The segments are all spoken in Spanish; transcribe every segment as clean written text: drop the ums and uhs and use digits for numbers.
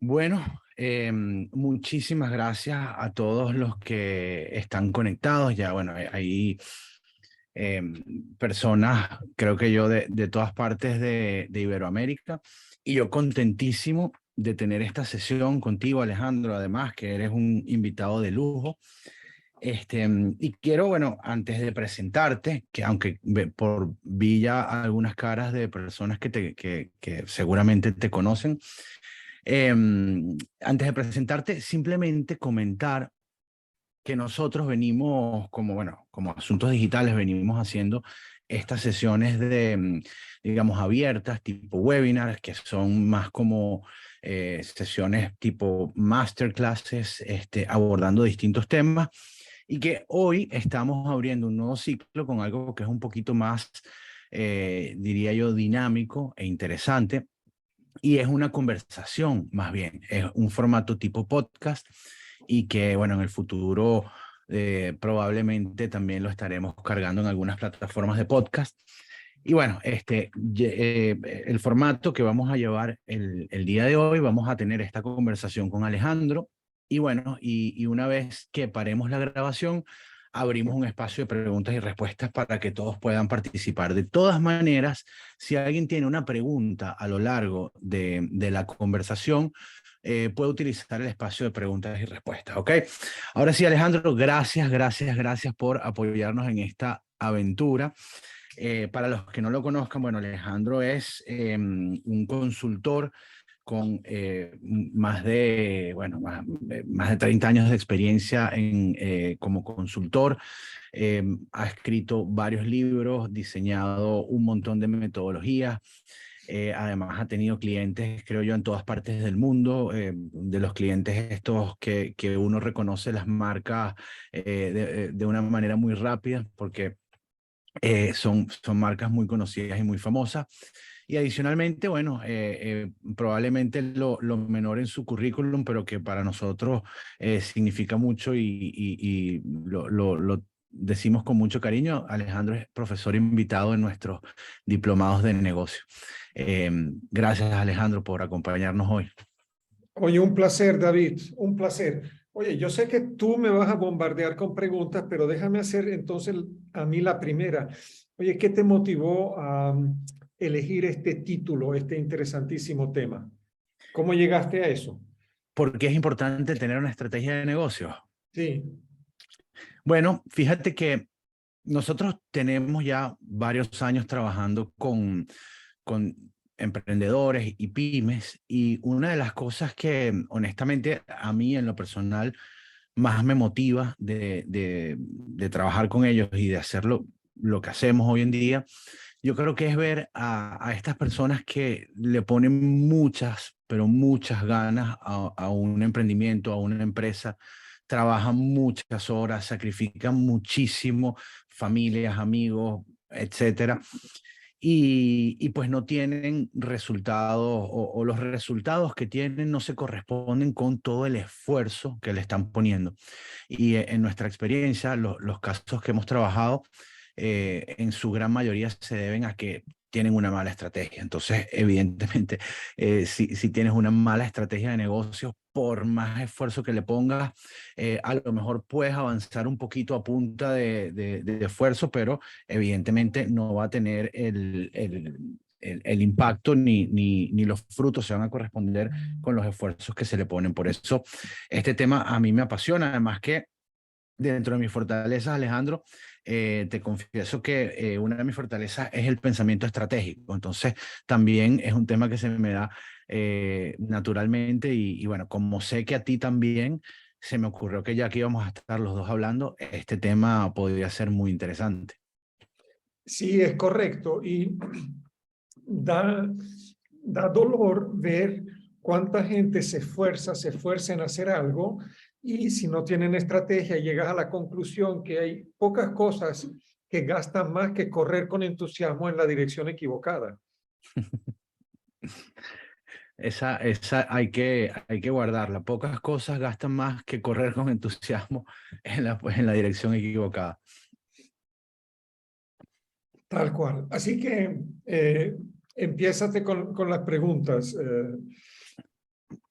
Bueno, muchísimas gracias a todos los que están conectados. Ya, bueno, hay personas, creo que yo, de todas partes de Iberoamérica. Y yo contentísimo de tener esta sesión contigo, Alejandro, además que eres un invitado de lujo. Y quiero, bueno, antes de presentarte, que aunque vi ya algunas caras de personas que seguramente te conocen, antes de presentarte, simplemente comentar que nosotros venimos, como, bueno, como Asuntos Digitales, venimos haciendo estas sesiones digamos, abiertas, tipo webinars, que son más como sesiones tipo masterclasses, abordando distintos temas, y que hoy estamos abriendo un nuevo ciclo con algo que es un poquito más, diría yo, dinámico e interesante, y es una conversación, más bien, es un formato tipo podcast y que, bueno, en el futuro probablemente también lo estaremos cargando en algunas plataformas de podcast. Y bueno, el formato que vamos a llevar el día de hoy, vamos a tener esta conversación con Alejandro y bueno, y una vez que paremos la grabación, abrimos un espacio de preguntas y respuestas para que todos puedan participar. De todas maneras, si alguien tiene una pregunta a lo largo de la conversación, puede utilizar el espacio de preguntas y respuestas, ¿ok? Ahora sí, Alejandro, gracias por apoyarnos en esta aventura. Para los que no lo conozcan, bueno, Alejandro es un consultor con más de 30 años de experiencia como consultor. Ha escrito varios libros, diseñado un montón de metodologías. Además ha tenido clientes, creo yo, en todas partes del mundo, de los clientes estos que uno reconoce las marcas de una manera muy rápida, porque son marcas muy conocidas y muy famosas. Y adicionalmente, bueno, probablemente lo menor en su currículum, pero que para nosotros significa mucho y lo decimos con mucho cariño. Alejandro es profesor invitado en nuestros diplomados de negocio. Gracias, Alejandro, por acompañarnos hoy. Oye, un placer, David, un placer. Oye, yo sé que tú me vas a bombardear con preguntas, pero déjame hacer entonces a mí la primera. Oye, ¿qué te motivó a elegir este título, este interesantísimo tema? ¿Cómo llegaste a eso? ¿Por qué es importante tener una estrategia de negocio? Sí, Bueno, fíjate que nosotros tenemos ya varios años trabajando con emprendedores y pymes, y una de las cosas que honestamente a mí en lo personal más me motiva de trabajar con ellos y de hacerlo lo que hacemos hoy en día, yo creo que es ver a estas personas que le ponen muchas, pero muchas ganas a un emprendimiento, a una empresa, trabajan muchas horas, sacrifican muchísimo, familias, amigos, etcétera, y pues no tienen resultados o los resultados que tienen no se corresponden con todo el esfuerzo que le están poniendo. Y en nuestra experiencia, los casos que hemos trabajado, en su gran mayoría se deben a que tienen una mala estrategia. Entonces, evidentemente, si tienes una mala estrategia de negocios, por más esfuerzo que le pongas, a lo mejor puedes avanzar un poquito a punta de esfuerzo, pero evidentemente no va a tener el impacto ni los frutos se van a corresponder con los esfuerzos que se le ponen. Por eso, este tema a mí me apasiona, además que dentro de mis fortalezas, Alejandro, te confieso que una de mis fortalezas es el pensamiento estratégico. Entonces, también es un tema que se me da naturalmente y bueno, como sé que a ti también, se me ocurrió que ya que íbamos a estar los dos hablando, este tema podría ser muy interesante. sí, es correcto. Y da, da dolor ver cuánta gente se esfuerza en hacer algo y si no tienen estrategia llegas a la conclusión que hay pocas cosas que gastan más que correr con entusiasmo en la dirección equivocada. Esa hay que guardarla. Pocas cosas gastan más que correr con entusiasmo en la dirección equivocada. Tal cual. Así que empiézate con las preguntas.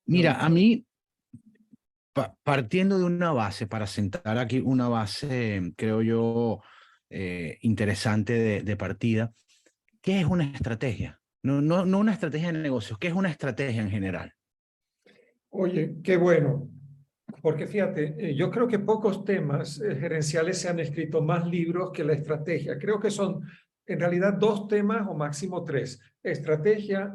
Mira, a mí, partiendo de una base, para sentar aquí una base, creo yo, interesante de partida, ¿qué es una estrategia? No una estrategia de negocios, ¿qué es una estrategia en general? Oye, qué bueno, porque fíjate, yo creo que pocos temas gerenciales se han escrito más libros que la estrategia. Creo que son en realidad dos temas o máximo tres. Estrategia,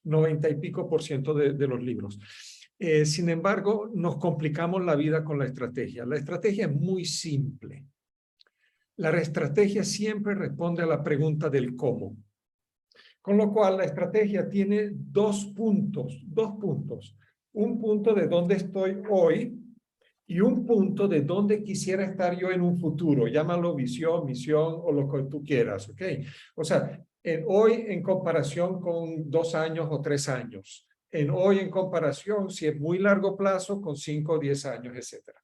90 y pico por ciento de los libros. Sin embargo, nos complicamos la vida con la estrategia. La estrategia es muy simple. La estrategia siempre responde a la pregunta del cómo. Con lo cual, la estrategia tiene dos puntos. Un punto de dónde estoy hoy y un punto de dónde quisiera estar yo en un futuro. Llámalo visión, misión o lo que tú quieras, ¿ok? O sea, hoy en comparación con 2 años o 3 años. Hoy en comparación, si es muy largo plazo, con 5 o 10 años, etcétera.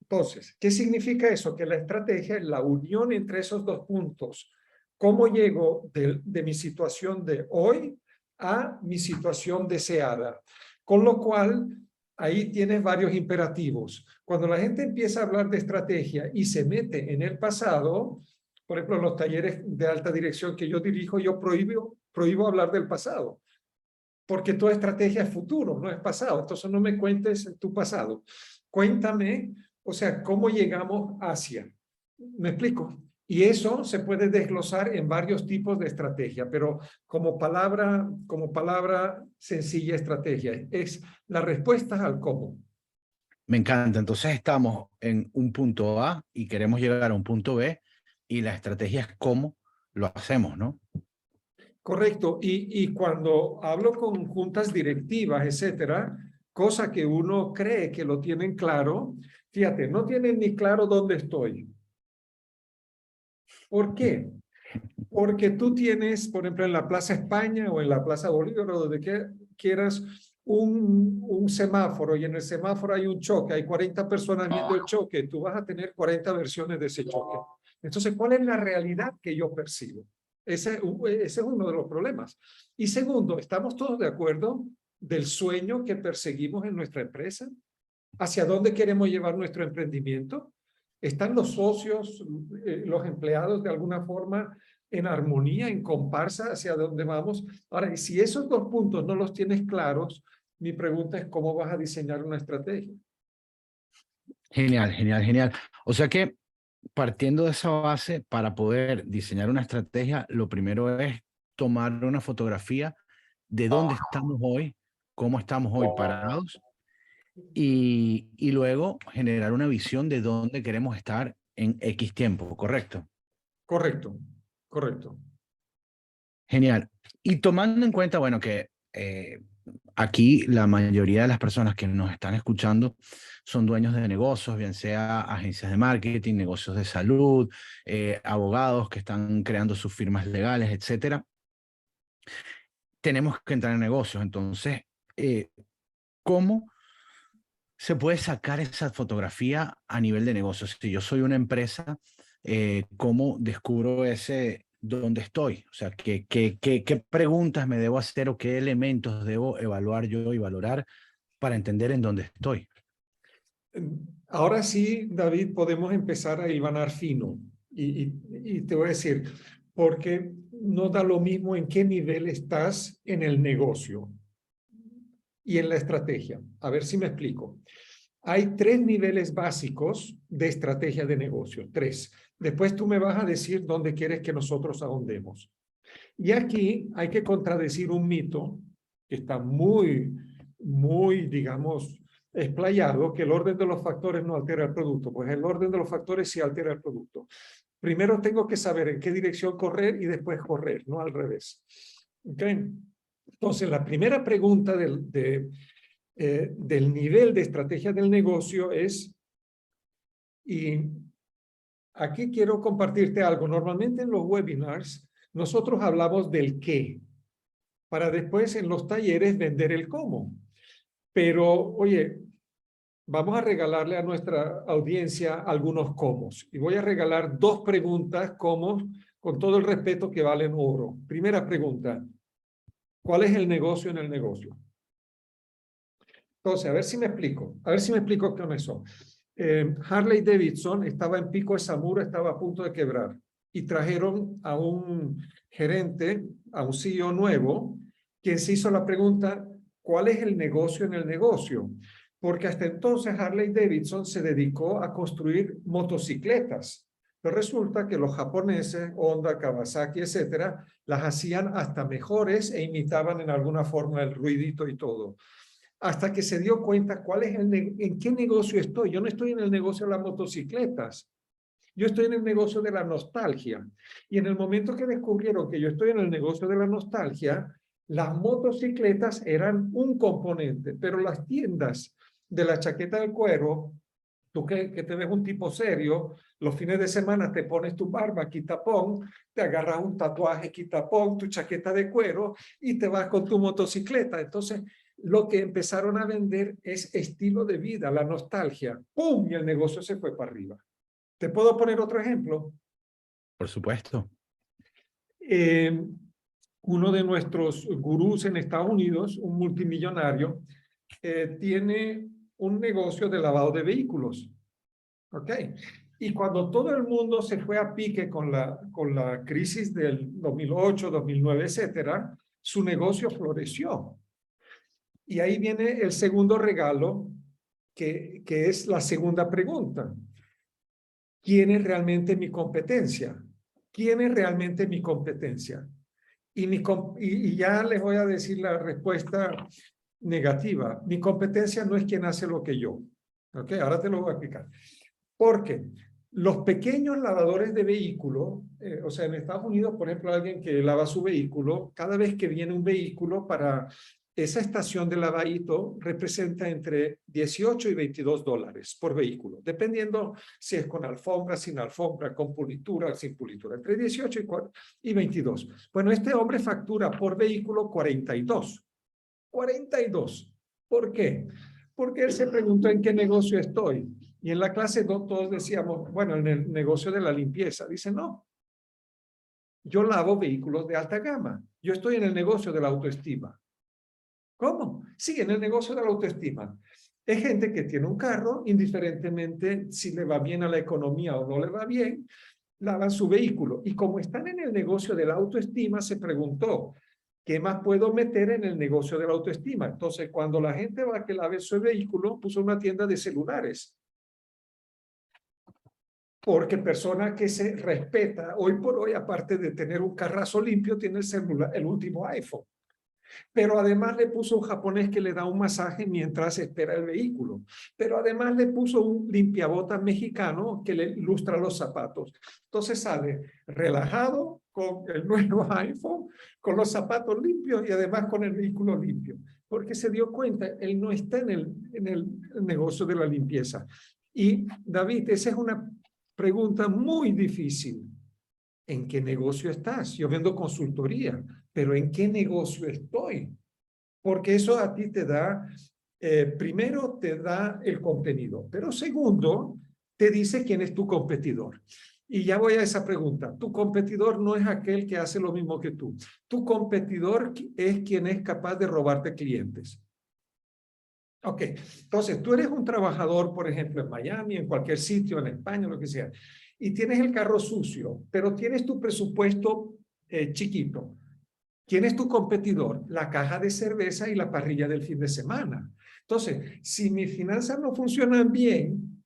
Entonces, ¿qué significa eso? Que la estrategia es la unión entre esos dos puntos. ¿Cómo llego de mi situación de hoy a mi situación deseada? Con lo cual, ahí tienes varios imperativos. Cuando la gente empieza a hablar de estrategia y se mete en el pasado, por ejemplo, en los talleres de alta dirección que yo dirijo, yo prohíbo hablar del pasado, porque toda estrategia es futuro, no es pasado. Entonces no me cuentes tu pasado. Cuéntame, o sea, cómo llegamos hacia. ¿Me explico? Y eso se puede desglosar en varios tipos de estrategia, pero como palabra sencilla, estrategia es la respuesta al cómo. Me encanta. Entonces estamos en un punto A y queremos llegar a un punto B y la estrategia es cómo lo hacemos, ¿no? Correcto. Y cuando hablo con juntas directivas, etcétera, cosa que uno cree que lo tienen claro, fíjate, no tienen ni claro dónde estoy. ¿Por qué? Porque tú tienes, por ejemplo, en la Plaza España o en la Plaza Bolívar o donde quieras un semáforo y en el semáforo hay un choque, hay 40 personas viendo el choque, tú vas a tener 40 versiones de ese choque. Entonces, ¿cuál es la realidad que yo percibo? Ese es uno de los problemas. Y segundo, ¿estamos todos de acuerdo del sueño que perseguimos en nuestra empresa? ¿Hacia dónde queremos llevar nuestro emprendimiento? ¿Están los socios, los empleados de alguna forma en armonía, en comparsa hacia dónde vamos? Ahora, y si esos dos puntos no los tienes claros, mi pregunta es cómo vas a diseñar una estrategia. Genial, genial, genial. O sea que partiendo de esa base, para poder diseñar una estrategia, lo primero es tomar una fotografía de dónde estamos hoy, cómo estamos hoy parados y luego generar una visión de dónde queremos estar en X tiempo, ¿correcto? Correcto, correcto. Genial. Y tomando en cuenta, bueno, que aquí la mayoría de las personas que nos están escuchando son dueños de negocios, bien sea agencias de marketing, negocios de salud, abogados que están creando sus firmas legales, etcétera. Tenemos que entrar en negocios. Entonces, ¿cómo se puede sacar esa fotografía a nivel de negocios? Si yo soy una empresa, ¿cómo descubro ese dónde estoy? O sea, ¿qué preguntas me debo hacer o qué elementos debo evaluar yo y valorar para entender en dónde estoy? Ahora sí, David, podemos empezar a hilvanar fino. Y te voy a decir, porque no da lo mismo en qué nivel estás en el negocio y en la estrategia. A ver si me explico. Hay 3 niveles básicos de estrategia de negocio, 3. Después tú me vas a decir dónde quieres que nosotros ahondemos. Y aquí hay que contradecir un mito que está muy, digamos, explayado, que el orden de los factores no altera el producto. Pues el orden de los factores sí altera el producto. Primero tengo que saber en qué dirección correr y después correr, no al revés. ¿Okay? Entonces, la primera pregunta del nivel de estrategia del negocio es, y aquí quiero compartirte algo. Normalmente en los webinars nosotros hablamos del qué, para después en los talleres vender el cómo. Pero, oye, vamos a regalarle a nuestra audiencia algunos cómo. Y voy a regalar 2 preguntas cómo, con todo el respeto que valen oro. Primera pregunta. ¿Cuál es el negocio en el negocio? Entonces, a ver si me explico. A ver si me explico con eso. Harley Davidson estaba en pico de Zamora, estaba a punto de quebrar. Y trajeron a un gerente, a un CEO nuevo, quien se hizo la pregunta, ¿cuál es el negocio en el negocio? Porque hasta entonces Harley Davidson se dedicó a construir motocicletas. Pero resulta que los japoneses, Honda, Kawasaki, etcétera, las hacían hasta mejores e imitaban en alguna forma el ruidito y todo. Hasta que se dio cuenta en qué negocio estoy. Yo no estoy en el negocio de las motocicletas. Yo estoy en el negocio de la nostalgia. Y en el momento que descubrieron que yo estoy en el negocio de la nostalgia, las motocicletas eran un componente, pero las tiendas de la chaqueta de cuero, tú que te ves un tipo serio, los fines de semana te pones tu barba, quitapón, te agarras un tatuaje, quitapón, tu chaqueta de cuero y te vas con tu motocicleta. Entonces, lo que empezaron a vender es estilo de vida, la nostalgia. ¡Pum! Y el negocio se fue para arriba. ¿Te puedo poner otro ejemplo? Por supuesto. Uno de nuestros gurús en Estados Unidos, un multimillonario, tiene un negocio de lavado de vehículos. ¿Ok? Y cuando todo el mundo se fue a pique con la crisis del 2008, 2009, etcétera, su negocio floreció. Y ahí viene el segundo regalo, que es la segunda pregunta. ¿Quién es realmente mi competencia? ¿Quién es realmente mi competencia? Y ya les voy a decir la respuesta negativa. Mi competencia no es quien hace lo que yo. ¿Ok? Ahora te lo voy a explicar. Porque los pequeños lavadores de vehículo, o sea, en Estados Unidos, por ejemplo, alguien que lava su vehículo, cada vez que viene un vehículo para esa estación de lavadito, representa entre 18 y 22 dólares por vehículo, dependiendo si es con alfombra, sin alfombra, con pulitura, sin pulitura, entre 18 y 22. Bueno, este hombre factura por vehículo 42. 42. ¿Por qué? Porque él se preguntó en qué negocio estoy. Y en la clase todos decíamos, bueno, en el negocio de la limpieza. Dice, no, yo lavo vehículos de alta gama. Yo estoy en el negocio de la autoestima. ¿Cómo? Sí, en el negocio de la autoestima. Es gente que tiene un carro, indiferentemente si le va bien a la economía o no le va bien, lavan su vehículo. Y como están en el negocio de la autoestima, se preguntó, ¿qué más puedo meter en el negocio de la autoestima? Entonces, cuando la gente va a que lave su vehículo, puso una tienda de celulares. Porque persona que se respeta, hoy por hoy, aparte de tener un carrazo limpio, tiene el celular, el último iPhone. Pero además le puso un japonés que le da un masaje mientras espera el vehículo. Pero además le puso un limpiabotas mexicano que le ilustra los zapatos. Entonces sale relajado con el nuevo iPhone, con los zapatos limpios y además con el vehículo limpio. Porque se dio cuenta, él no está en el negocio de la limpieza. Y David, esa es una pregunta muy difícil. ¿En qué negocio estás? Yo vendo consultoría, pero ¿en qué negocio estoy? Porque eso a ti te da, primero te da el contenido, pero segundo, te dice quién es tu competidor. Y ya voy a esa pregunta. Tu competidor no es aquel que hace lo mismo que tú. Tu competidor es quien es capaz de robarte clientes. Ok, entonces tú eres un trabajador, por ejemplo, en Miami, en cualquier sitio, en España, lo que sea, y tienes el carro sucio, pero tienes tu presupuesto chiquito. ¿Quién es tu competidor? La caja de cerveza y la parrilla del fin de semana. Entonces, si mis finanzas no funcionan bien,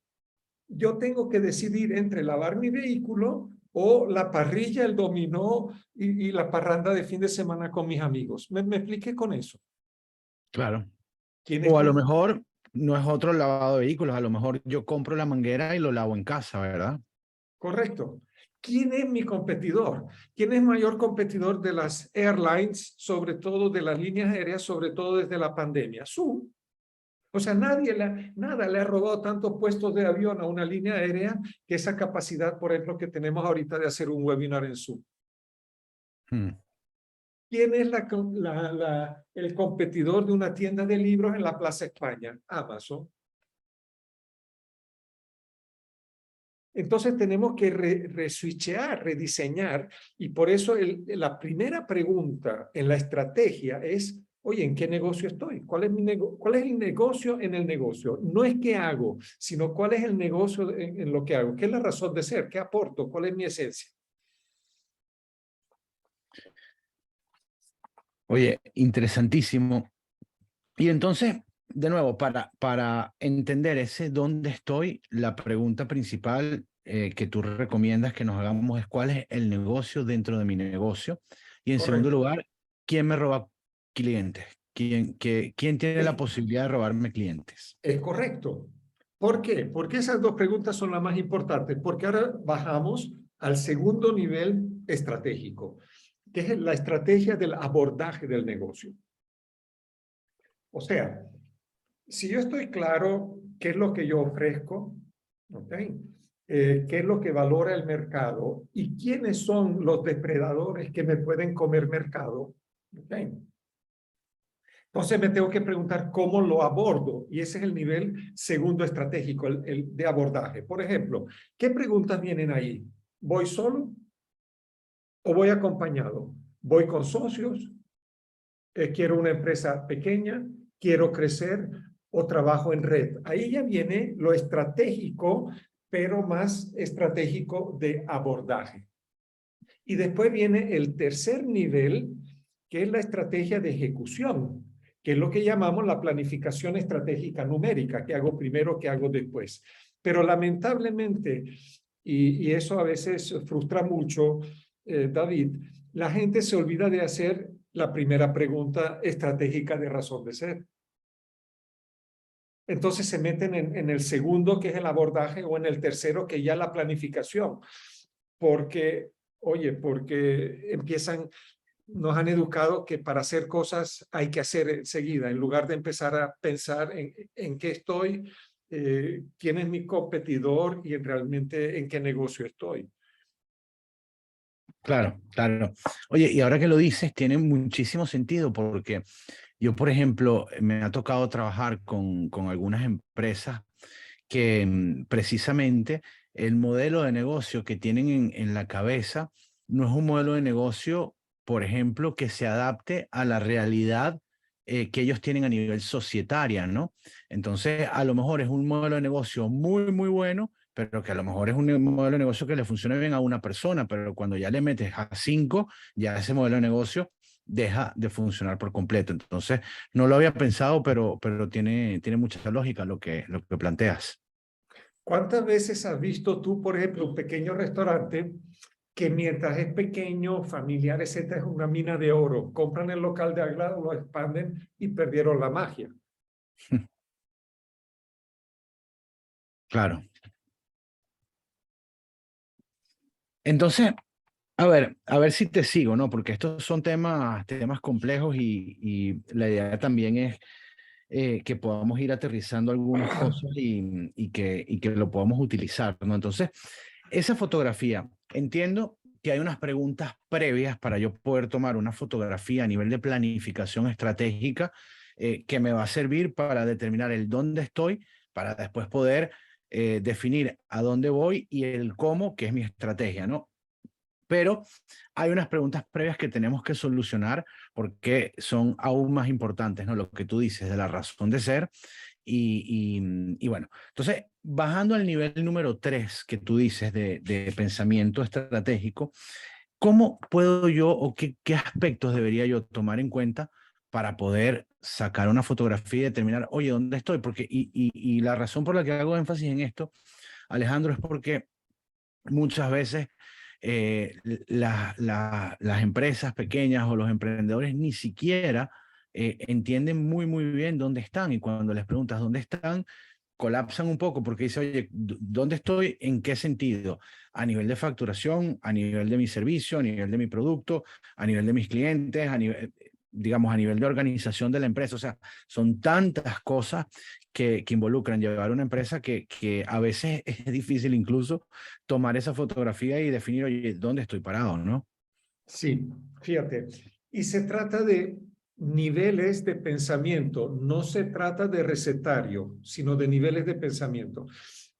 yo tengo que decidir entre lavar mi vehículo o la parrilla, el dominó y la parranda de fin de semana con mis amigos. ¿Me expliqué con eso? Claro. ¿Quién es O a lo tu mejor no es otro lavado de vehículos, a lo mejor yo compro la manguera y lo lavo en casa, ¿verdad? Correcto? ¿Quién es mi competidor? ¿Quién es mayor competidor de las airlines, sobre todo de las líneas aéreas, sobre todo desde la pandemia? Zoom. O sea, nada le ha robado tantos puestos de avión a una línea aérea que esa capacidad, por ejemplo, que tenemos ahorita de hacer un webinar en Zoom. Hmm. ¿Quién es el competidor de una tienda de libros en la Plaza España? Amazon. Entonces tenemos que reswitchear, rediseñar, y por eso la primera pregunta en la estrategia es, oye, ¿en qué negocio estoy? ¿Cuál es cuál es el negocio en el negocio? No es qué hago, sino cuál es el negocio en lo que hago. ¿Qué es la razón de ser? ¿Qué aporto? ¿Cuál es mi esencia? Oye, interesantísimo. Y entonces, de nuevo, para entender ese dónde estoy, la pregunta principal que tú recomiendas que nos hagamos es cuál es el negocio dentro de mi negocio. Y en segundo Correcto. lugar, ¿quién me roba clientes? ¿Quién tiene la Es, posibilidad de robarme clientes? es correcto. ¿Por qué? Porque esas dos preguntas son las más importantes. Porque ahora bajamos al segundo nivel estratégico, que es la estrategia del abordaje del negocio. O sea, si yo estoy claro qué es lo que yo ofrezco, ¿okay? Qué es lo que valora el mercado y quiénes son los depredadores que me pueden comer mercado, ¿okay? Entonces me tengo que preguntar cómo lo abordo, y ese es el nivel segundo estratégico, el de abordaje. Por ejemplo, ¿qué preguntas vienen ahí? ¿Voy solo o voy acompañado? ¿Voy con socios? ¿Quiero una empresa pequeña? ¿Quiero crecer? ¿O trabajo en red? Ahí ya viene lo estratégico, pero más estratégico de abordaje. Y después viene el tercer nivel, que es la estrategia de ejecución, que es lo que llamamos la planificación estratégica numérica, que hago primero, que hago después. Pero lamentablemente, y eso a veces frustra mucho, David, la gente se olvida de hacer la primera pregunta estratégica de razón de ser. Entonces se meten en el segundo, que es el abordaje, o en el tercero, que ya la planificación. Porque, oye, porque nos han educado que para hacer cosas hay que hacer enseguida, en lugar de empezar a pensar en qué estoy, quién es mi competidor y realmente en qué negocio estoy. Claro, claro. Oye, y ahora que lo dices, tiene muchísimo sentido porque yo, por ejemplo, me ha tocado trabajar con algunas empresas que precisamente el modelo de negocio que tienen en la cabeza no es un modelo de negocio, por ejemplo, que se adapte a la realidad que ellos tienen a nivel societaria, ¿no? Entonces, a lo mejor es un modelo de negocio muy, muy bueno, pero que a lo mejor es un modelo de negocio que le funciona bien a una persona, pero cuando ya le metes a 5, ya ese modelo de negocio deja de funcionar por completo. Entonces, no lo había pensado, pero tiene mucha lógica lo que planteas. ¿Cuántas veces has visto tú, por ejemplo, un pequeño restaurante que mientras es pequeño, familiar, etcétera, es una mina de oro? Compran el local de al lado, lo expanden y perdieron la magia. Claro. Entonces, a ver si te sigo, ¿no? Porque estos son temas complejos y la idea también es que podamos ir aterrizando algunas cosas y que lo podamos utilizar, ¿no? Entonces, esa fotografía, entiendo que hay unas preguntas previas para yo poder tomar una fotografía a nivel de planificación estratégica que me va a servir para determinar el dónde estoy, para después poder definir a dónde voy y el cómo, que es mi estrategia, ¿no? Pero hay unas preguntas previas que tenemos que solucionar porque son aún más importantes, ¿no? Lo que tú dices de la razón de ser. Y bueno, entonces, bajando al nivel número 3 que tú dices de pensamiento estratégico, ¿cómo puedo yo o qué aspectos debería yo tomar en cuenta para poder sacar una fotografía y determinar, oye, ¿dónde estoy? Porque, y la razón por la que hago énfasis en esto, Alejandro, es porque muchas veces las empresas pequeñas o los emprendedores ni siquiera entienden muy, muy bien dónde están. Y cuando les preguntas dónde están, colapsan un poco porque dice, oye, ¿dónde estoy? ¿En qué sentido? A nivel de facturación, a nivel de mi servicio, a nivel de mi producto, a nivel de mis clientes, a nivel, digamos, a nivel de organización de la empresa. O sea, son tantas cosas que involucran llevar una empresa que a veces es difícil incluso tomar esa fotografía y definir, oye, ¿dónde estoy parado, no? Sí, fíjate. Y se trata de niveles de pensamiento, no se trata de recetario, sino de niveles de pensamiento.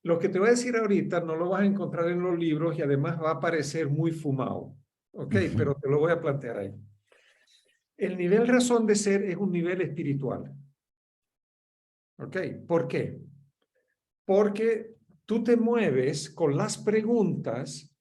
Lo que te voy a decir ahorita no lo vas a encontrar en los libros y además va a parecer muy fumado. ¿Ok? Pero te lo voy a plantear ahí. El nivel razón de ser es un nivel espiritual. ¿Ok? ¿Por qué? Porque tú te mueves con las preguntas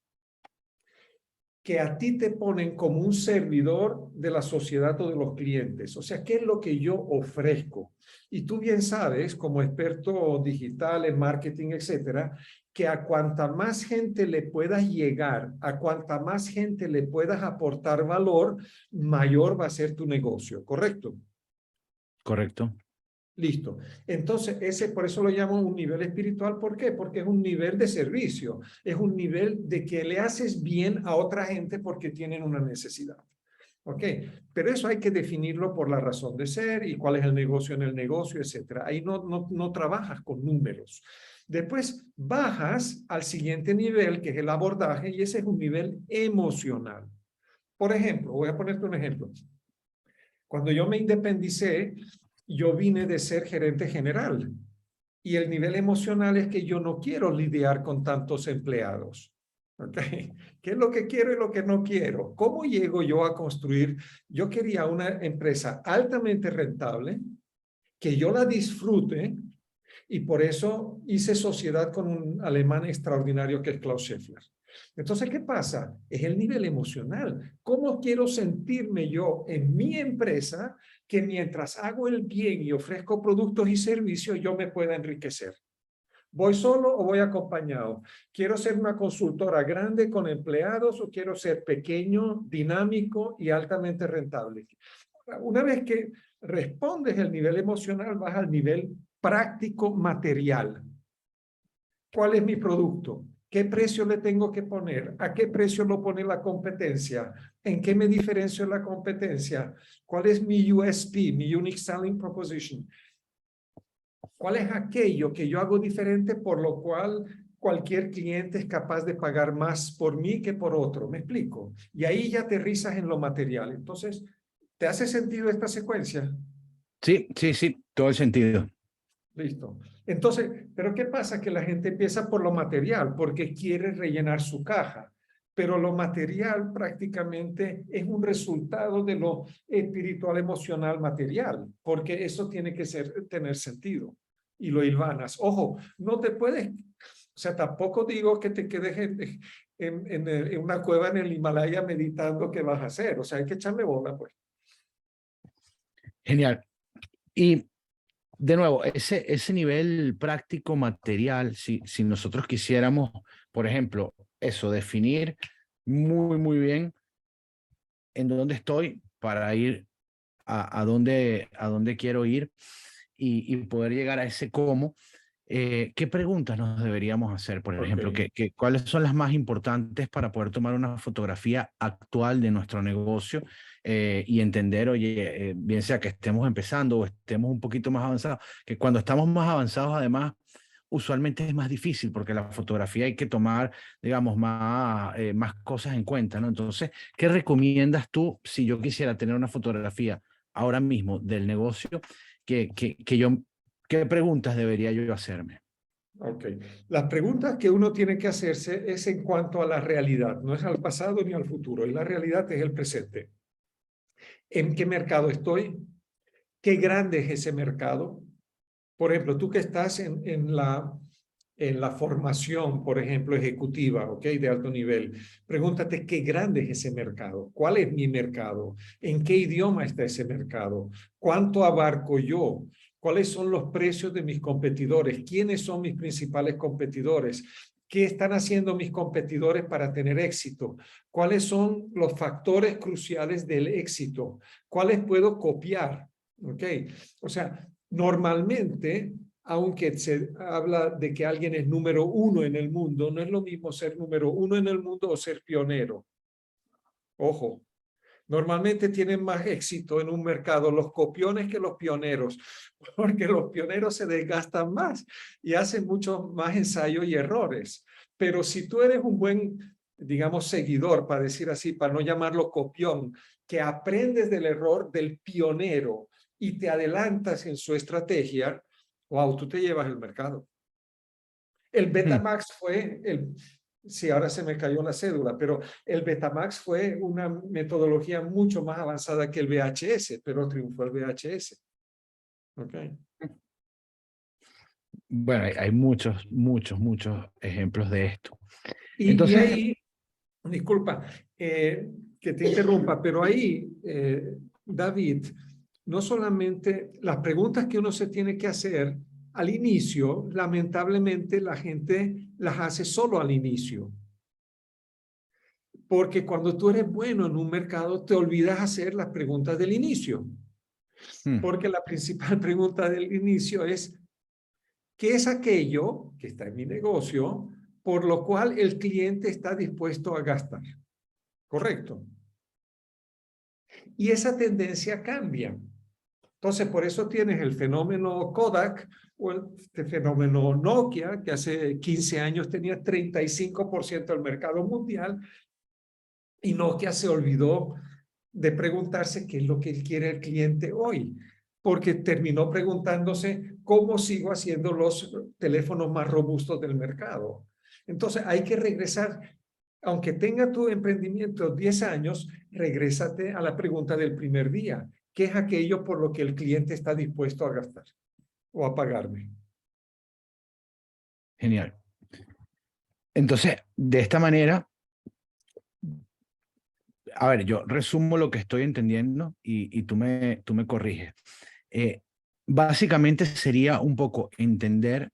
que a ti te ponen como un servidor de la sociedad o de los clientes. O sea, ¿qué es lo que yo ofrezco? Y tú bien sabes, como experto digital en marketing, etcétera, que a cuanta más gente le puedas llegar, a cuanta más gente le puedas aportar valor, mayor va a ser tu negocio, ¿correcto? Correcto. Listo. Entonces, por eso lo llamo un nivel espiritual. ¿Por qué? Porque es un nivel de servicio. Es un nivel de que le haces bien a otra gente porque tienen una necesidad. ¿Ok? Pero eso hay que definirlo por la razón de ser y cuál es el negocio en el negocio, etcétera. Ahí no trabajas con números. Después bajas al siguiente nivel, que es el abordaje, y ese es un nivel emocional. Por ejemplo, voy a ponerte un ejemplo. Cuando yo me independicé, yo vine de ser gerente general y el nivel emocional es que yo no quiero lidiar con tantos empleados. ¿Okay? ¿Qué es lo que quiero y lo que no quiero? ¿Cómo llego yo a construir? Yo quería una empresa altamente rentable, que yo la disfrute y por eso hice sociedad con un alemán extraordinario que es Klaus Scheffler. Entonces, ¿qué pasa? Es el nivel emocional. ¿Cómo quiero sentirme yo en mi empresa que mientras hago el bien y ofrezco productos y servicios, yo me pueda enriquecer? ¿Voy solo o voy acompañado? ¿Quiero ser una consultora grande con empleados o quiero ser pequeño, dinámico y altamente rentable? Una vez que respondes el nivel emocional, vas al nivel práctico material. ¿Cuál es mi producto? ¿Qué precio le tengo que poner? ¿A qué precio lo pone la competencia? ¿En qué me diferencio de la competencia? ¿Cuál es mi USP, mi Unique Selling Proposition? ¿Cuál es aquello que yo hago diferente por lo cual cualquier cliente es capaz de pagar más por mí que por otro? ¿Me explico? Y ahí ya aterrizas en lo material. Entonces, ¿te hace sentido esta secuencia? Sí, sí, sí, todo el sentido. Listo. Entonces, ¿pero qué pasa? Que la gente empieza por lo material, porque quiere rellenar su caja, pero lo material prácticamente es un resultado de lo espiritual, emocional, material, porque eso tiene que tener sentido y lo hilvanas. Ojo, no te puedes, o sea, tampoco digo que te quedes en una cueva en el Himalaya meditando qué vas a hacer, o sea, hay que echarle bola, pues. Genial. Y de nuevo, ese nivel práctico material, si nosotros quisiéramos, por ejemplo, eso, definir muy bien en dónde estoy para ir a dónde quiero ir y poder llegar a ese cómo, ¿qué preguntas nos deberíamos hacer? Por Ok. ejemplo, ¿cuáles son las más importantes para poder tomar una fotografía actual de nuestro negocio y entender, oye, bien sea que estemos empezando o estemos un poquito más avanzados, que cuando estamos más avanzados, además, usualmente es más difícil porque la fotografía hay que tomar, digamos, más cosas en cuenta, ¿no? Entonces, ¿qué recomiendas tú si yo quisiera tener una fotografía ahora mismo del negocio? ¿Qué preguntas debería yo hacerme? Ok. Las preguntas que uno tiene que hacerse es en cuanto a la realidad, no es al pasado ni al futuro, y la realidad es el presente. ¿En qué mercado estoy? ¿Qué grande es ese mercado? Por ejemplo, tú que estás en la formación, por ejemplo, ejecutiva, ¿ok? De alto nivel, pregúntate qué grande es ese mercado, cuál es mi mercado, en qué idioma está ese mercado, cuánto abarco yo, cuáles son los precios de mis competidores, quiénes son mis principales competidores, qué están haciendo mis competidores para tener éxito, cuáles son los factores cruciales del éxito, cuáles puedo copiar, ¿ok? O sea, normalmente, aunque se habla de que alguien es número uno en el mundo, no es lo mismo ser número uno en el mundo o ser pionero. Ojo, normalmente tienen más éxito en un mercado los copiones que los pioneros, porque los pioneros se desgastan más y hacen muchos más ensayos y errores. Pero si tú eres un buen, digamos, seguidor, para decir así, para no llamarlo copión, que aprendes del error del pionero y te adelantas en su estrategia, wow, tú te llevas el mercado. El Betamax fue sí, ahora se me cayó la cédula, pero el Betamax fue una metodología mucho más avanzada que el VHS, pero triunfó el VHS. Okay. Bueno, hay muchos, muchos, muchos ejemplos de esto. Y Entonces, ahí, disculpa que te interrumpa, pero ahí, David, no solamente las preguntas que uno se tiene que hacer al inicio, lamentablemente la gente las hace solo al inicio. Porque cuando tú eres bueno en un mercado, te olvidas hacer las preguntas del inicio. Porque la principal pregunta del inicio es, ¿qué es aquello que está en mi negocio por lo cual el cliente está dispuesto a gastar? ¿Correcto? Y esa tendencia cambia. Entonces, por eso tienes el fenómeno Kodak o el fenómeno Nokia, que hace 15 años tenía 35% del mercado mundial, y Nokia se olvidó de preguntarse qué es lo que quiere el cliente hoy, porque terminó preguntándose cómo sigo haciendo los teléfonos más robustos del mercado. Entonces, hay que regresar, aunque tenga tu emprendimiento 10 años, regrésate a la pregunta del primer día. ¿Qué es aquello por lo que el cliente está dispuesto a gastar o a pagarme? genial. Entonces, de esta manera, a ver, yo resumo lo que estoy entendiendo y tú me corriges. Eh, Básicamente sería un poco entender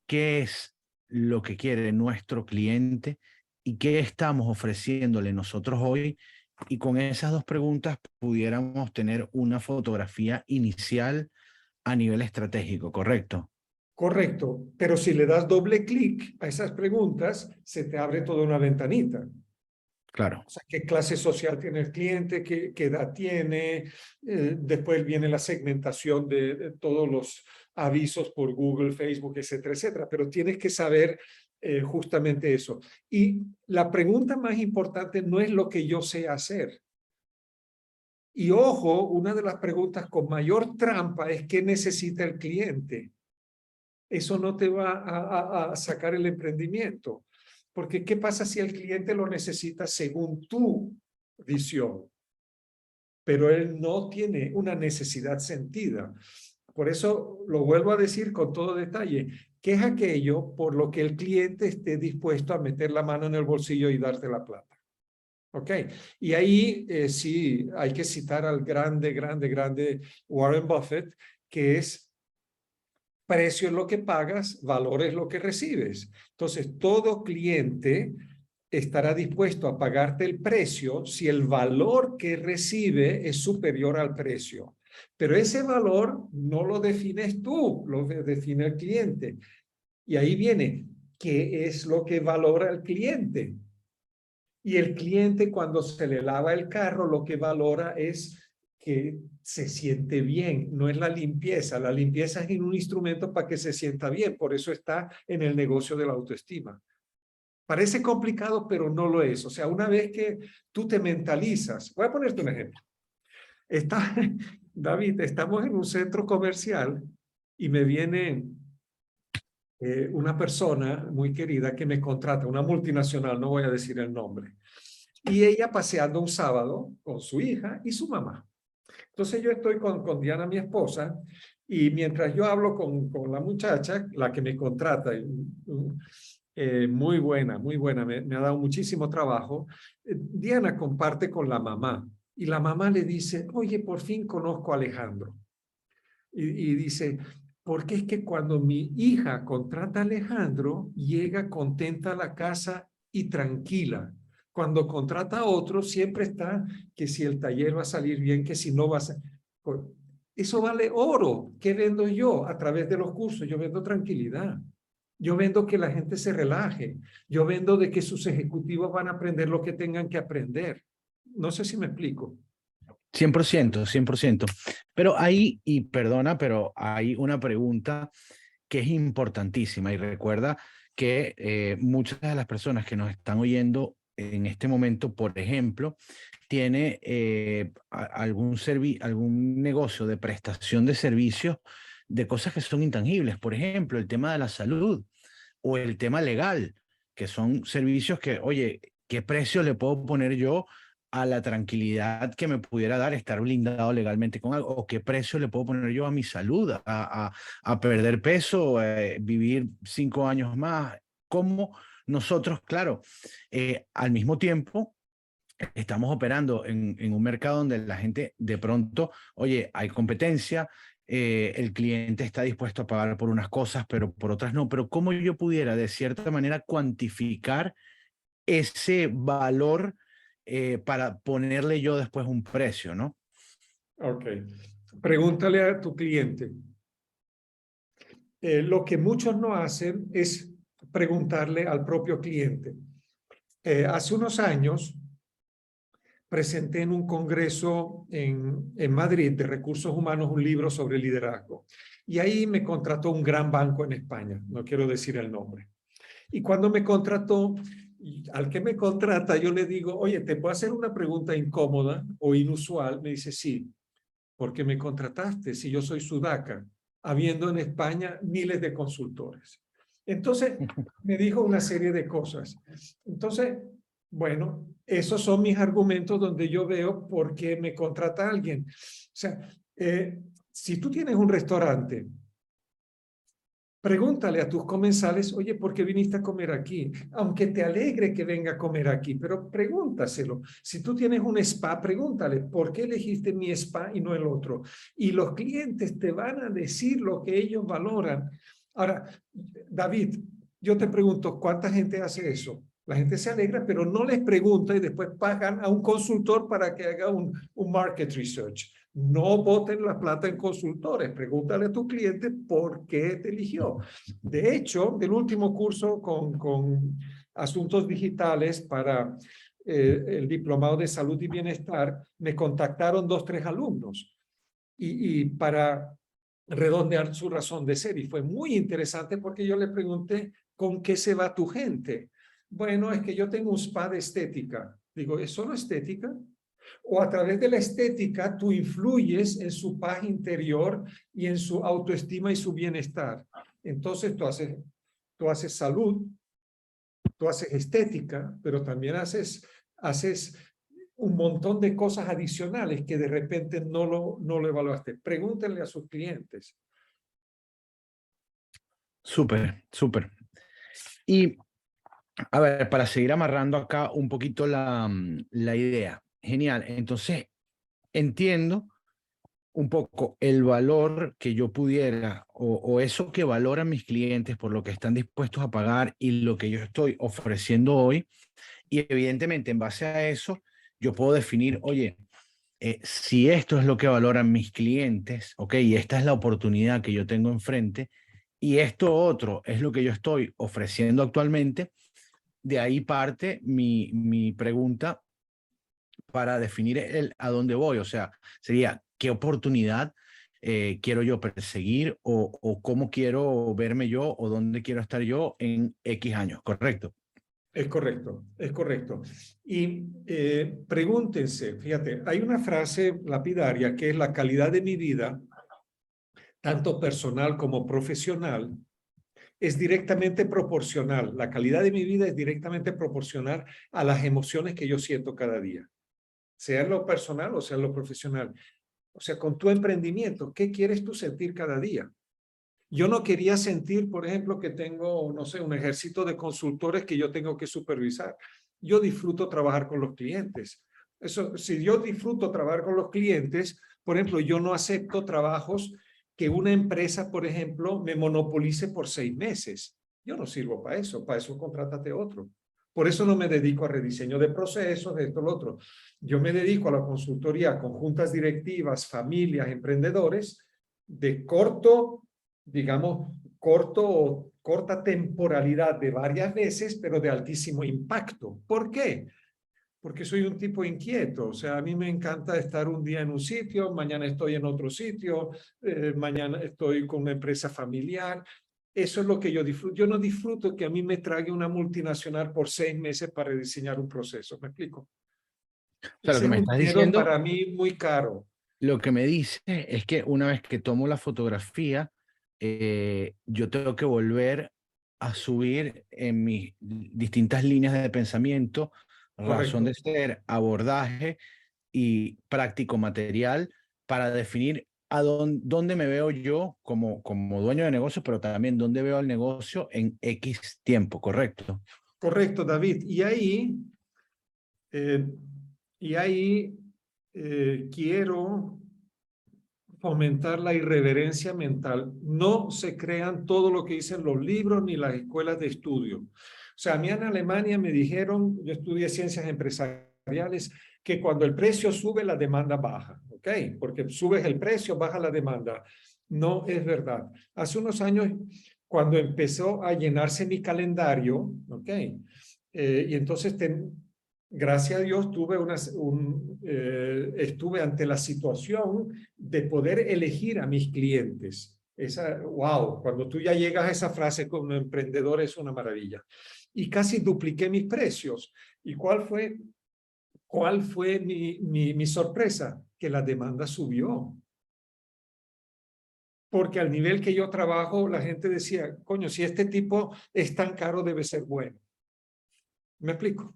qué es lo que quiere nuestro cliente y qué estamos ofreciéndole nosotros hoy. Y con esas dos preguntas pudiéramos tener una fotografía inicial a nivel estratégico, ¿correcto? Correcto, pero si le das doble clic a esas preguntas, se te abre toda una ventanita. Claro. O sea, qué clase social tiene el cliente, qué edad tiene. Después viene la segmentación de todos los avisos por Google, Facebook, etcétera, etcétera. Pero tienes que saber justamente eso. Y la pregunta más importante no es lo que yo sé hacer. Y ojo, una de las preguntas con mayor trampa es qué necesita el cliente. Eso no te va a sacar el emprendimiento. Porque ¿qué pasa si el cliente lo necesita según tu visión? Pero él no tiene una necesidad sentida. Por eso lo vuelvo a decir con todo detalle. ¿Qué es aquello por lo que el cliente esté dispuesto a meter la mano en el bolsillo y darte la plata? ¿Ok? Y ahí sí hay que citar al grande Warren Buffett, que es precio es lo que pagas, valor es lo que recibes. Entonces, todo cliente estará dispuesto a pagarte el precio si el valor que recibe es superior al precio. Pero ese valor no lo defines tú, lo define el cliente. Y ahí viene, ¿qué es lo que valora el cliente? Y el cliente cuando se le lava el carro, lo que valora es que se siente bien, no es la limpieza. La limpieza es un instrumento para que se sienta bien, por eso está en el negocio de la autoestima. Parece complicado, pero no lo es. O sea, una vez que tú te mentalizas, voy a ponerte un ejemplo. David, estamos en un centro comercial y me viene una persona muy querida que me contrata, una multinacional, no voy a decir el nombre, y ella paseando un sábado con su hija y su mamá. Entonces yo estoy con Diana, mi esposa, y mientras yo hablo con la muchacha, la que me contrata, muy buena, me ha dado muchísimo trabajo, Diana comparte con la mamá, y la mamá le dice, oye, por fin conozco a Alejandro. Y dice, porque es que cuando mi hija contrata a Alejandro, llega contenta a la casa y tranquila. Cuando contrata a otro, siempre está que si el taller va a salir bien, que si no va a salir. Eso vale oro. ¿Qué vendo yo? A través de los cursos, yo vendo tranquilidad. Yo vendo que la gente se relaje. Yo vendo de que sus ejecutivos van a aprender lo que tengan que aprender. No sé si me explico. 100%, 100%. Pero ahí, y perdona, pero hay una pregunta que es importantísima y recuerda que muchas de las personas que nos están oyendo en este momento, por ejemplo, tiene algún negocio de prestación de servicios de cosas que son intangibles, por ejemplo, el tema de la salud o el tema legal, que son servicios que, oye, ¿qué precio le puedo poner yo a la tranquilidad que me pudiera dar estar blindado legalmente con algo? ¿O qué precio le puedo poner yo a mi salud, a perder peso, vivir 5 años más? ¿Cómo nosotros, claro, al mismo tiempo, estamos operando en un mercado donde la gente de pronto, oye, hay competencia, el cliente está dispuesto a pagar por unas cosas, pero por otras no? Pero ¿cómo yo pudiera de cierta manera cuantificar ese valor para ponerle yo después un precio, ¿no? Ok. Pregúntale a tu cliente. Lo que muchos no hacen es preguntarle al propio cliente. Hace unos años presenté en un congreso en Madrid de recursos humanos un libro sobre liderazgo. Y ahí me contrató un gran banco en España, no quiero decir el nombre. Y cuando me contrató, al que me contrata, yo le digo, oye, ¿te puedo hacer una pregunta incómoda o inusual? Me dice, sí. ¿Por qué me contrataste si yo soy sudaca, habiendo en España miles de consultores? Entonces, me dijo una serie de cosas. Entonces, bueno, esos son mis argumentos donde yo veo por qué me contrata alguien. O sea, si tú tienes un restaurante, pregúntale a tus comensales, oye, ¿por qué viniste a comer aquí? Aunque te alegre que venga a comer aquí, pero pregúntaselo. Si tú tienes un spa, pregúntale, ¿por qué elegiste mi spa y no el otro? Y los clientes te van a decir lo que ellos valoran. Ahora, David, yo te pregunto, ¿cuánta gente hace eso? La gente se alegra, pero no les pregunta y después pagan a un consultor para que haga un market research. No boten la plata en consultores. Pregúntale a tu cliente por qué te eligió. De hecho, del último curso con asuntos digitales para el diplomado de salud y bienestar, me contactaron 2, 3 alumnos y para redondear su razón de ser. Y fue muy interesante porque yo le pregunté, ¿con qué se va tu gente? Bueno, es que yo tengo un spa de estética. Digo, ¿es solo estética? O a través de la estética tú influyes en su paz interior y en su autoestima y su bienestar. Entonces tú haces salud, tú haces estética, pero también haces un montón de cosas adicionales que de repente no lo evaluaste. Pregúntenle a sus clientes. Súper, súper. Y a ver, para seguir amarrando acá un poquito la idea. Genial. Entonces, entiendo un poco el valor que yo pudiera o eso que valoran mis clientes por lo que están dispuestos a pagar y lo que yo estoy ofreciendo hoy. Y evidentemente, en base a eso, yo puedo definir, oye, si esto es lo que valoran mis clientes, ok, y esta es la oportunidad que yo tengo enfrente, y esto otro es lo que yo estoy ofreciendo actualmente, de ahí parte mi pregunta para definir a dónde voy. O sea, sería, ¿qué oportunidad quiero yo perseguir o cómo quiero verme yo o dónde quiero estar yo en X años? ¿Correcto? Es correcto, es correcto. Y pregúntense, fíjate, hay una frase lapidaria que es la calidad de mi vida, tanto personal como profesional, es directamente proporcional. La calidad de mi vida es directamente proporcional a las emociones que yo siento cada día, sea en lo personal o sea en lo profesional. O sea, con tu emprendimiento, ¿qué quieres tú sentir cada día? Yo no quería sentir, por ejemplo, que tengo, no sé, un ejército de consultores que yo tengo que supervisar. Yo disfruto trabajar con los clientes. Eso, si yo disfruto trabajar con los clientes, por ejemplo, yo no acepto trabajos que una empresa, por ejemplo, me monopolice por 6 meses. Yo no sirvo para eso contrátate otro. Por eso no me dedico a rediseño de procesos, de esto, lo otro. Yo me dedico a la consultoría con juntas directivas, familias, emprendedores, de corto, digamos, corta temporalidad de varias veces, pero de altísimo impacto. ¿Por qué? Porque soy un tipo inquieto, o sea, a mí me encanta estar un día en un sitio, mañana estoy en otro sitio, mañana estoy con una empresa familiar. Eso es lo que yo disfruto. Yo no disfruto que a mí me trague una multinacional por 6 meses para diseñar un proceso. ¿Me explico? O sea, lo Ese que es me un estás miedo diciendo, para mí muy caro. lo que me dice es que una vez que tomo la fotografía, yo tengo que volver a subir en mis distintas líneas de pensamiento, razón de Correcto, ser, abordaje y práctico material para definir dónde me veo yo como dueño de negocio, pero también dónde veo el negocio en X tiempo, ¿correcto? correcto, David. Eh, y ahí quiero fomentar la irreverencia mental. No se crean todo lo que dicen los libros ni las escuelas de estudio. O sea, a mí en Alemania me dijeron, yo estudié ciencias empresariales, que cuando el precio sube, la demanda baja, ¿ok? Porque subes el precio, baja la demanda. No es verdad. Hace unos años, cuando empezó a llenarse mi calendario, ¿ok? Y entonces gracias a Dios estuve ante la situación de poder elegir a mis clientes. Wow, cuando tú ya llegas a esa frase como emprendedor es una maravilla. Y casi dupliqué mis precios. ¿Y cuál fue mi sorpresa? Que la demanda subió. Porque al nivel que yo trabajo, la gente decía, coño, si este tipo es tan caro, debe ser bueno. ¿Me explico?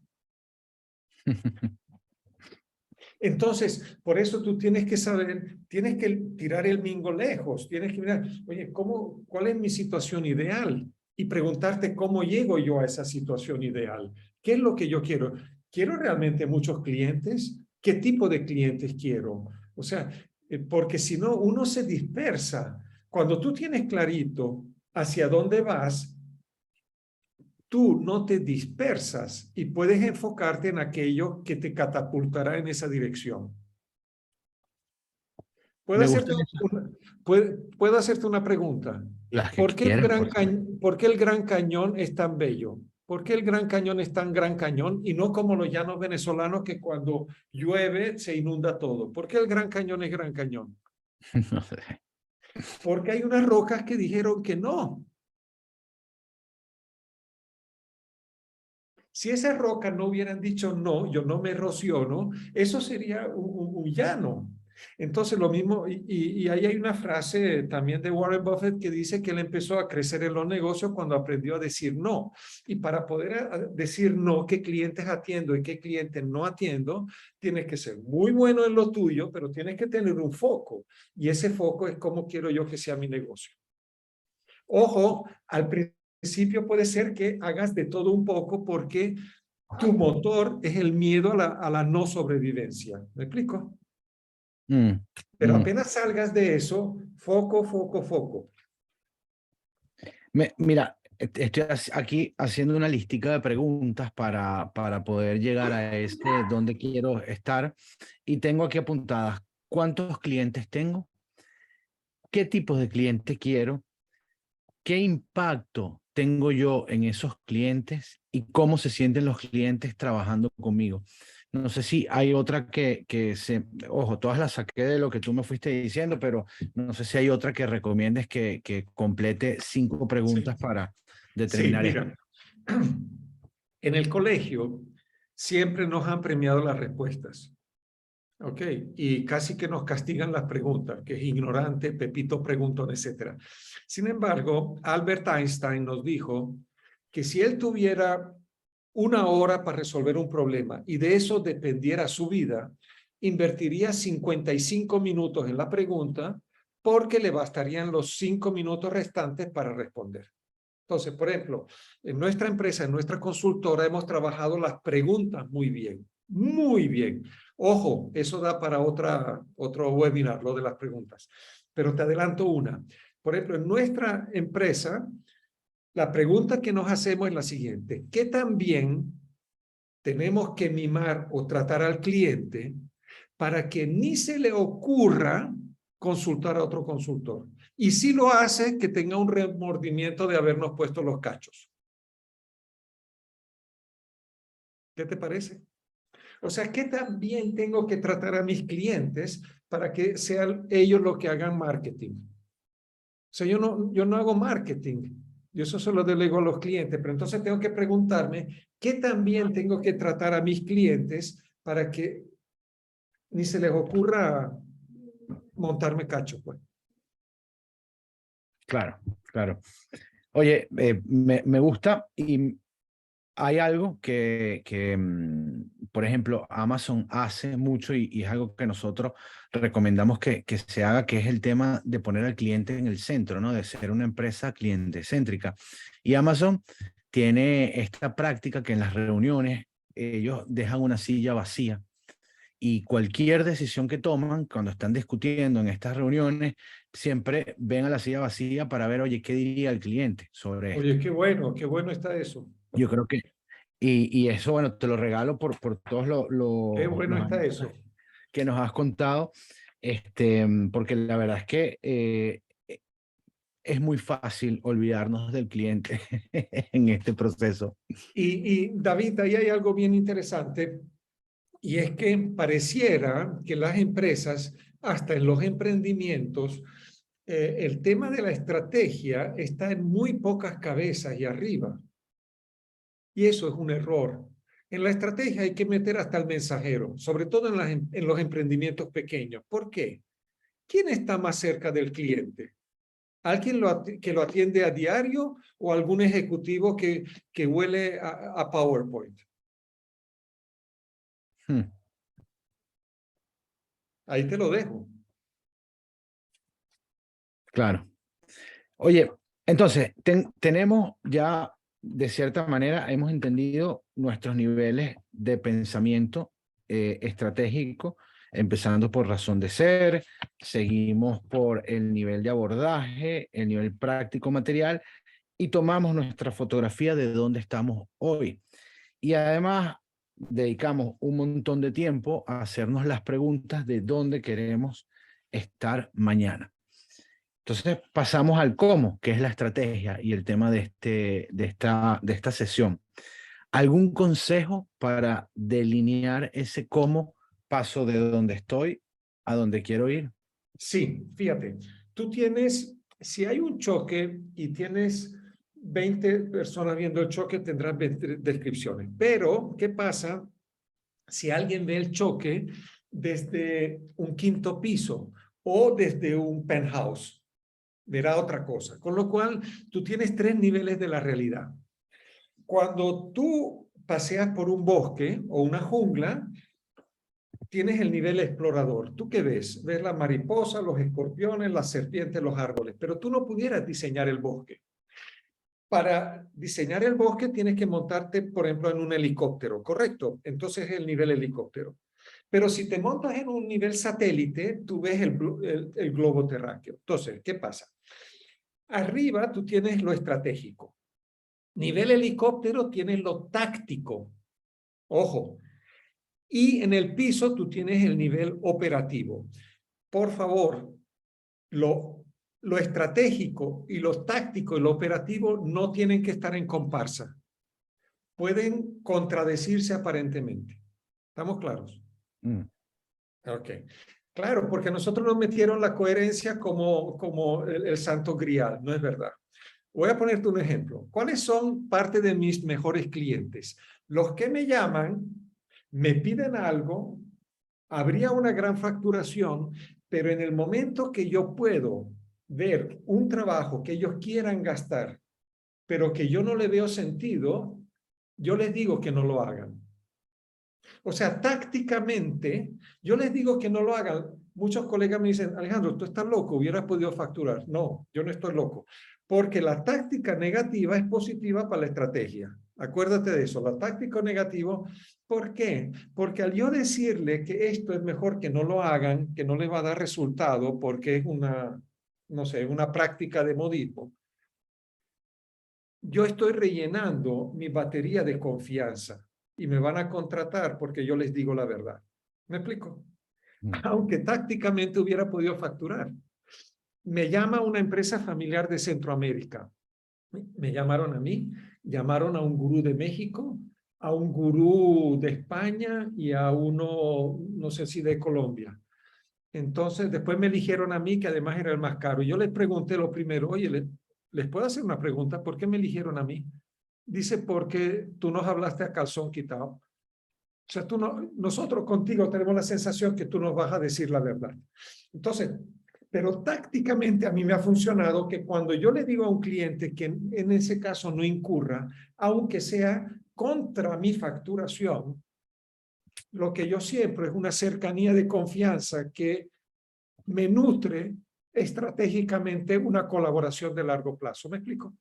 Entonces, por eso tú tienes que saber, tienes que tirar el mingo lejos, tienes que mirar, oye, ¿cuál es mi situación ideal? Y preguntarte cómo llego yo a esa situación ideal. ¿Qué es lo que yo quiero? ¿Quiero realmente muchos clientes? ¿Qué tipo de clientes quiero? O sea, porque si no, uno se dispersa. Cuando tú tienes clarito hacia dónde vas, tú no te dispersas y puedes enfocarte en aquello que te catapultará en esa dirección. ¿Puedo Me gusta hacerte puedo hacerte una pregunta? las que quieras, por supuesto. ¿Por qué el Gran Cañón es tan bello? ¿Por qué el Gran Cañón es tan Gran Cañón y no como los llanos venezolanos que cuando llueve se inunda todo? ¿Por qué el Gran Cañón es Gran Cañón? No sé. Porque hay unas rocas que dijeron que no. Si esas rocas no hubieran dicho no, yo no me erosiono, eso sería un llano. Entonces lo mismo, y ahí hay una frase también de Warren Buffett que dice que él empezó a crecer en los negocios cuando aprendió a decir no. Y para poder decir no, qué clientes atiendo y qué clientes no atiendo, tienes que ser muy bueno en lo tuyo, pero tienes que tener un foco. Y ese foco es cómo quiero yo que sea mi negocio. Ojo, al principio puede ser que hagas de todo un poco porque tu motor es el miedo a la no sobrevivencia. ¿Me explico? Mm, Pero mm. apenas salgas de eso, foco, foco, foco. Mira, estoy aquí haciendo una listica de preguntas para poder llegar a ese donde quiero estar y tengo aquí apuntadas cuántos clientes tengo, qué tipos de clientes quiero, qué impacto tengo yo en esos clientes y cómo se sienten los clientes trabajando conmigo. No sé si hay otra ojo, todas las saqué de lo que tú me fuiste diciendo, pero no sé si hay otra que recomiendes que complete 5 Sí, preguntas para sí, determinar esto. mira. En el colegio siempre nos han premiado las respuestas. ¿Ok? Y casi que nos castigan las preguntas, que es ignorante, Pepito preguntón, etc. Sin embargo, Albert Einstein nos dijo que si él tuviera una hora para resolver un problema y de eso dependiera su vida, invertiría 55 minutos en la pregunta porque le bastarían los 5 minutos restantes para responder. Entonces, por ejemplo, en nuestra empresa, en nuestra consultora, hemos trabajado las preguntas muy bien, muy bien. Ojo, eso da para otro webinar, lo de las preguntas. Pero te adelanto una. Por ejemplo, en nuestra empresa, la pregunta que nos hacemos es la siguiente. ¿Qué tan bien tenemos que mimar o tratar al cliente para que ni se le ocurra consultar a otro consultor? Y si lo hace, que tenga un remordimiento de habernos puesto los cachos. ¿Qué te parece? O sea, ¿qué tan bien tengo que tratar a mis clientes para que sean ellos los que hagan marketing? O sea, yo no hago marketing. Yo eso se lo delego a los clientes, pero entonces tengo que preguntarme qué tan bien tengo que tratar a mis clientes para que ni se les ocurra montarme cacho, pues. Claro, claro. Oye, me gusta y hay algo por ejemplo, Amazon hace mucho y es algo que nosotros recomendamos que se haga, que es el tema de poner al cliente en el centro, ¿no? De ser una empresa cliente céntrica. Y Amazon tiene esta práctica que en las reuniones ellos dejan una silla vacía y cualquier decisión que toman cuando están discutiendo en estas reuniones, siempre ven a la silla vacía para ver, oye, ¿qué diría el cliente sobre esto? Oye, qué bueno está eso. Yo creo que y eso, bueno, te lo regalo por todos Qué bueno los está anécdotas eso. que nos has contado, porque la verdad es que es muy fácil olvidarnos del cliente en este proceso. David, ahí hay algo bien interesante, y es que pareciera que las empresas, hasta en los emprendimientos, el tema de la estrategia está en muy pocas cabezas y arriba. Y eso es un error. En la estrategia hay que meter hasta el mensajero, sobre todo en los emprendimientos pequeños. ¿Por qué? ¿Quién está más cerca del cliente? ¿Alguien que lo atiende a diario o algún ejecutivo que huele a PowerPoint? Hmm, Ahí te lo dejo. claro. Oye, entonces, tenemos ya, de cierta manera, hemos entendido nuestros niveles de pensamiento estratégico, empezando por razón de ser, seguimos por el nivel de abordaje, el nivel práctico material, y tomamos nuestra fotografía de dónde estamos hoy. Y además, dedicamos un montón de tiempo a hacernos las preguntas de dónde queremos estar mañana. Entonces pasamos al cómo, que es la estrategia y el tema de esta sesión. ¿Algún consejo para delinear ese cómo paso de donde estoy a donde quiero ir? Sí, fíjate, tú tienes, si hay un choque y tienes 20 personas viendo el choque, tendrás 20 descripciones. Pero, ¿qué pasa si alguien ve el choque desde un quinto piso o desde un penthouse? Verá otra cosa. Con lo cual, tú tienes tres niveles de la realidad. Cuando tú paseas por un bosque o una jungla, tienes el nivel explorador. ¿Tú qué ves? Ves las mariposas, los escorpiones, las serpientes, los árboles, pero tú no pudieras diseñar el bosque. Para diseñar el bosque tienes que montarte, por ejemplo, en un helicóptero, ¿correcto? Entonces es el nivel helicóptero. Pero si te montas en un nivel satélite, tú ves el globo terráqueo. Entonces, ¿qué pasa? Arriba tú tienes lo estratégico. Nivel helicóptero tienes lo táctico. Ojo. Y en el piso tú tienes el nivel operativo. Por favor, lo estratégico y lo táctico y lo operativo no tienen que estar en comparsa. Pueden contradecirse aparentemente. ¿Estamos claros? Mm, Ok. Claro, porque nosotros nos metieron la coherencia como el santo grial, no es verdad. Voy a ponerte un ejemplo. ¿Cuáles son parte de mis mejores clientes? Los que me llaman, me piden algo, habría una gran facturación, pero en el momento que yo puedo ver un trabajo que ellos quieran gastar, pero que yo no le veo sentido, yo les digo que no lo hagan. O sea, tácticamente, yo les digo que no lo hagan. Muchos colegas me dicen, Alejandro, tú estás loco, hubieras podido facturar. No, yo no estoy loco, porque la táctica negativa es positiva para la estrategia. Acuérdate de eso, la táctica negativa. ¿Por qué? Porque al yo decirle que esto es mejor que no lo hagan, que no les va a dar resultado, porque es una, no sé, una práctica de modismo, yo estoy rellenando mi batería de confianza y me van a contratar porque yo les digo la verdad. ¿Me explico? mm. Aunque tácticamente hubiera podido facturar. Me llama una empresa familiar de Centroamérica. Me llamaron a mí, llamaron a un gurú de México, a un gurú de España y a uno, no sé si de Colombia. Entonces, después me eligieron a mí, que además era el más caro. Yo les pregunté lo primero, oye, ¿les puedo hacer una pregunta? ¿Por qué me eligieron a mí? Dice, porque tú nos hablaste a calzón quitado. O sea, nosotros contigo tenemos la sensación que tú nos vas a decir la verdad. Entonces, Pero tácticamente a mí me ha funcionado que cuando yo le digo a un cliente que en ese caso no incurra, aunque sea contra mi facturación, lo que yo siempre es una cercanía de confianza que me nutre estratégicamente una colaboración de largo plazo. ¿Me explico?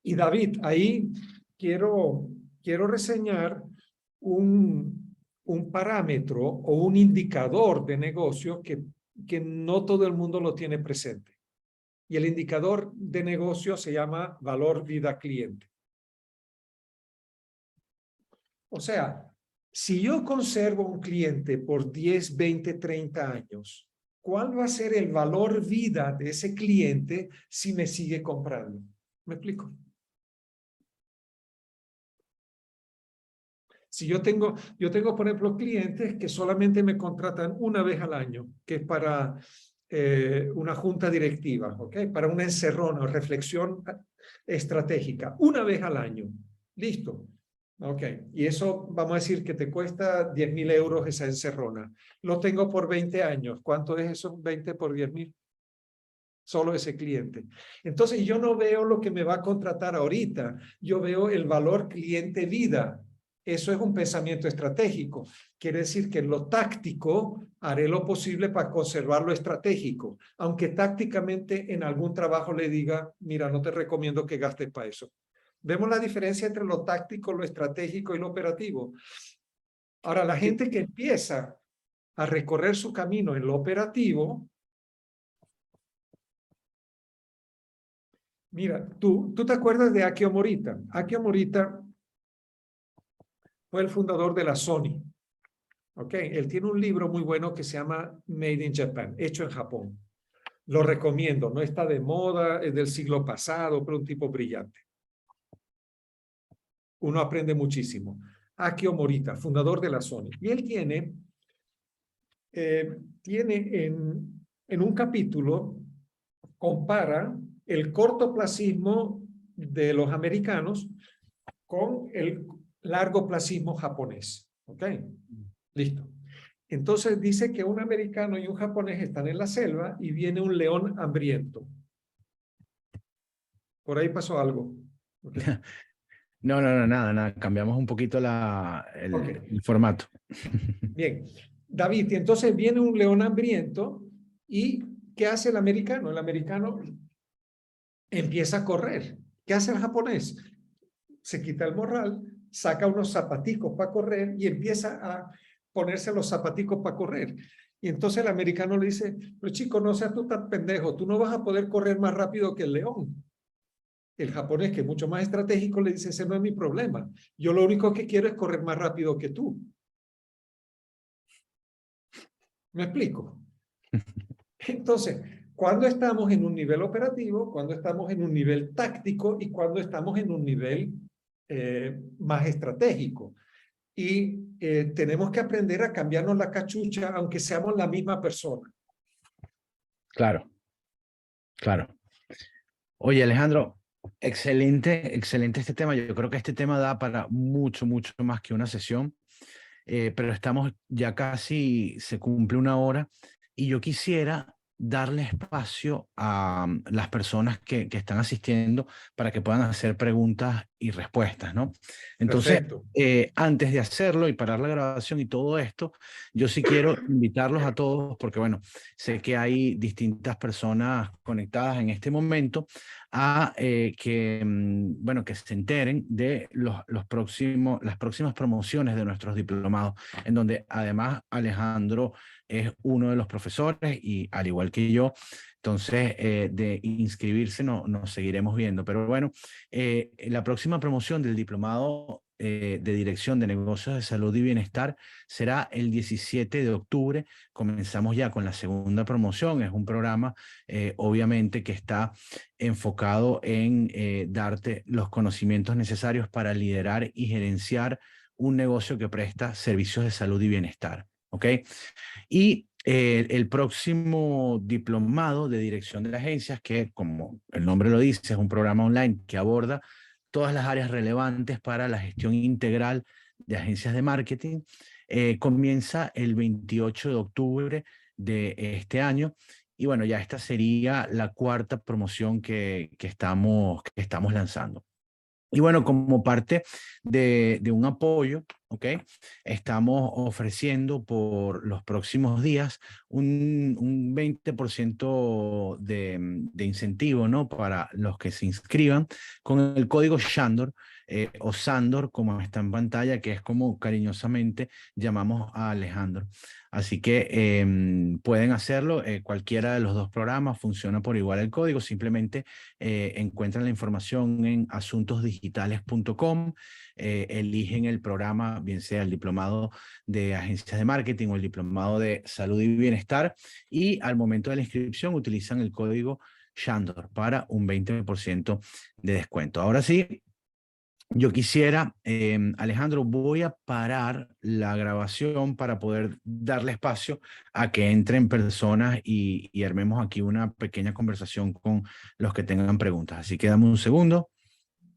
Y David, ahí quiero reseñar un parámetro o un indicador de negocio que no todo el mundo lo tiene presente. Y el indicador de negocio se llama valor vida cliente. O sea, si yo conservo un cliente por 10, 20, 30 años, ¿cuál va a ser el valor vida de ese cliente si me sigue comprando? ¿Me explico? Si yo tengo, por ejemplo, clientes que solamente me contratan una vez al año, que es para una junta directiva, ¿ok? Para una encerrona o reflexión estratégica, una vez al año. Listo. Ok. Y eso, vamos a decir que te cuesta 10.000 euros esa encerrona. Lo tengo por 20 años. ¿Cuánto es eso? 20 por 10.000. Solo ese cliente. Entonces yo no veo lo que me va a contratar ahorita. Yo veo el valor cliente vida. Eso es un pensamiento estratégico. Quiere decir que en lo táctico haré lo posible para conservar lo estratégico, aunque tácticamente en algún trabajo le diga, mira, no te recomiendo que gastes para eso. ¿Vemos la diferencia entre lo táctico, lo estratégico y lo operativo? Ahora, la gente que empieza a recorrer su camino en lo operativo, mira, tú te acuerdas de Akio Morita. Akio Morita fue el fundador de la Sony. ¿Ok? Él tiene un libro muy bueno que se llama Made in Japan, hecho en Japón. Lo recomiendo, no está de moda, es del siglo pasado, pero un tipo brillante. Uno aprende muchísimo. Akio Morita, fundador de la Sony. Y él tiene en un capítulo, compara el cortoplacismo de los americanos con el largoplacismo japonés. ¿Ok? Listo. Entonces dice que un americano y un japonés están en la selva y viene un león hambriento. Por ahí pasó algo. ¿Okay? No, nada. Cambiamos un poquito el formato. Bien. David, y entonces viene un león hambriento y ¿qué hace el americano? El americano empieza a correr. ¿Qué hace el japonés? Se quita el morral, saca unos zapaticos para correr y empieza a ponerse los zapaticos para correr. Y entonces el americano le dice, pero chico, no seas tú tan pendejo, tú no vas a poder correr más rápido que el león. El japonés, que es mucho más estratégico, le dice, ese no es mi problema. Yo lo único que quiero es correr más rápido que tú. ¿Me explico? Entonces, cuando estamos en un nivel operativo, cuando estamos en un nivel táctico y cuando estamos en un nivel más estratégico. Y tenemos que aprender a cambiarnos la cachucha, aunque seamos la misma persona. Claro. Oye, Alejandro, excelente este tema. Yo creo que este tema da para mucho más que una sesión, pero estamos ya casi, se cumple una hora y yo quisiera darle espacio a las personas que están asistiendo para que puedan hacer preguntas y respuestas, ¿no? Entonces, Perfecto. antes de hacerlo y parar la grabación y todo esto, yo sí quiero invitarlos a todos, porque bueno, sé que hay distintas personas conectadas en este momento, a bueno, que se enteren de las próximas promociones de nuestros diplomados, en donde además Alejandro es uno de los profesores y al igual que yo, entonces de inscribirse nos seguiremos viendo. Pero bueno, la próxima promoción del diplomado de Dirección de Negocios de Salud y Bienestar será el 17 de octubre. Comenzamos ya con la segunda promoción. Es un programa, obviamente, que está enfocado en darte los conocimientos necesarios para liderar y gerenciar un negocio que presta servicios de salud y bienestar. ¿Ok? Y el próximo diplomado de dirección de agencias, que como el nombre lo dice, es un programa online que aborda todas las áreas relevantes para la gestión integral de agencias de marketing, comienza el 28 de octubre de este año. Y bueno, ya esta sería la cuarta promoción que estamos lanzando. Y bueno, como parte de un apoyo, ¿ok? Estamos ofreciendo por los próximos días un 20% de incentivo, ¿no? Para los que se inscriban con el código Shandor, o Sandor, como está en pantalla, que es como cariñosamente llamamos a Alejandro. Así que pueden hacerlo, cualquiera de los dos programas funciona por igual el código, simplemente encuentran la información en asuntosdigitales.com, eligen el programa, bien sea el diplomado de agencias de marketing o el diplomado de salud y bienestar, y al momento de la inscripción utilizan el código Shandor para un 20% de descuento. Ahora sí, yo quisiera, Alejandro, voy a parar la grabación para poder darle espacio a que entren personas y armemos aquí una pequeña conversación con los que tengan preguntas. Así que dame un segundo.